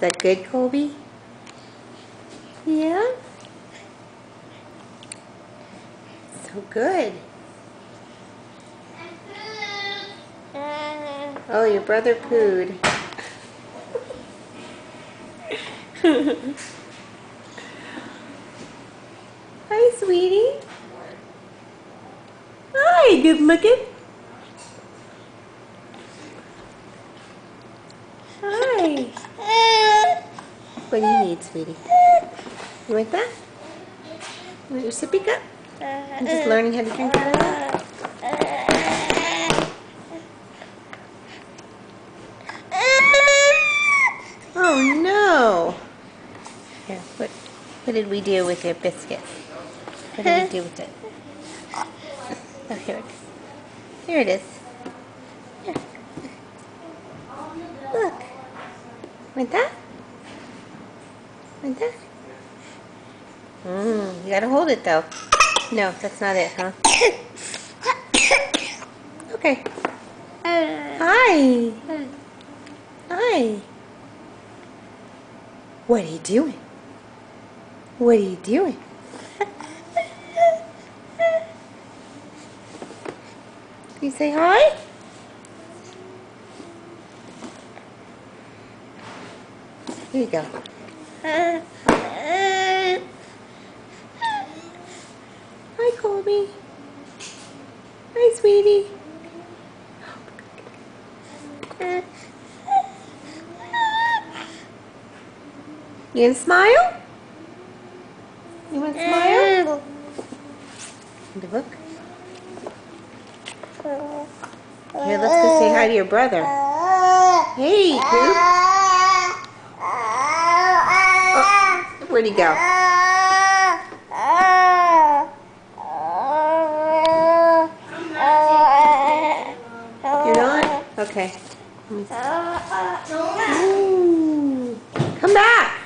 that good, Colby? Yeah? So good. Oh, your brother pooed. Hi, sweetie. Hi, good looking. Hi. What do you need, sweetie? You like that? You want your sippy cup? I'm just learning how to drink out of that. Oh no! Here, what did we do with your biscuit? What did we do with it? Oh, here it is. Here it is. Here. Look. Like that? Like that? You gotta hold it though. No, that's not it, huh? Okay. Hi. Hi. What are you doing? What are you doing? Can you say hi? Here you go. Hi, Colby. Hi, sweetie. You gonna smile? You want to smile? Look. Here, let's go say hi to your brother. Hey, Coop. Oh, where'd he go? You're not? Okay. Ooh. Come back.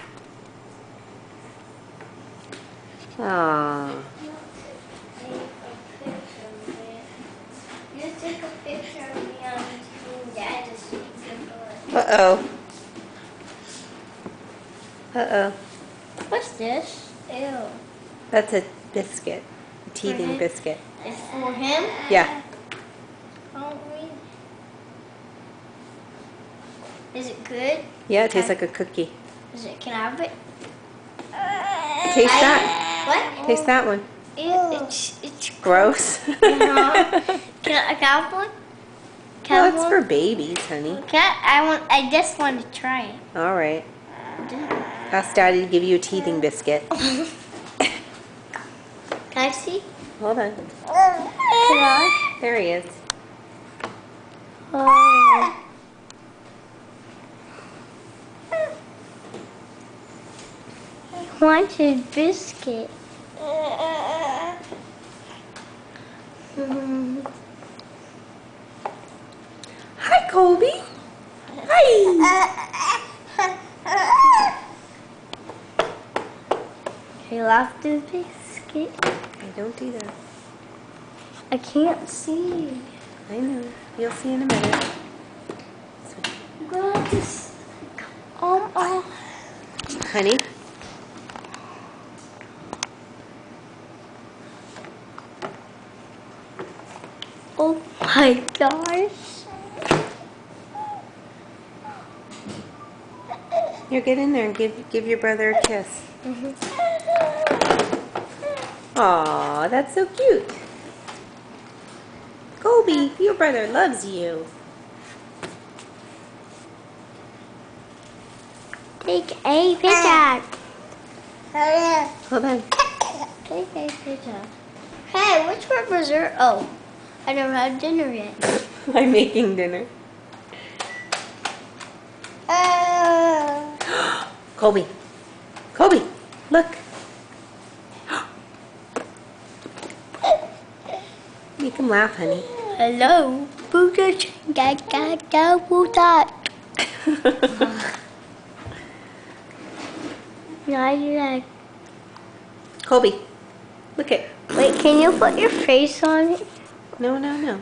Aww. Uh-oh. Uh-oh. What's this? Ew. That's a biscuit. A teething biscuit. It's for him? Yeah. Is it good? Yeah, it tastes like a cookie. Can I have it? Taste that. What? Taste that one. It's Gross. Can I have one? Well, it's for babies, honey. I just want to try it. All right. Ask Daddy to give you a teething biscuit. Can I see? Hold on. Can I? There he is. Oh. I want a biscuit. Hi, Colby. Hi. I love the biscuit. I don't do that. I can't see. I know. You'll see in a minute. I'm going to Honey? Oh my gosh. Here, get in there and give your brother a kiss. Aw, that's so cute. Colby, your brother loves you. Take a picture. Hold on. Take a picture. Hey, which one was there? Oh, I never had dinner yet. I'm making dinner. Colby. Colby, look. Make him laugh, honey. Hello. Colby, look at. Wait, can you put your face on it? No, no, no.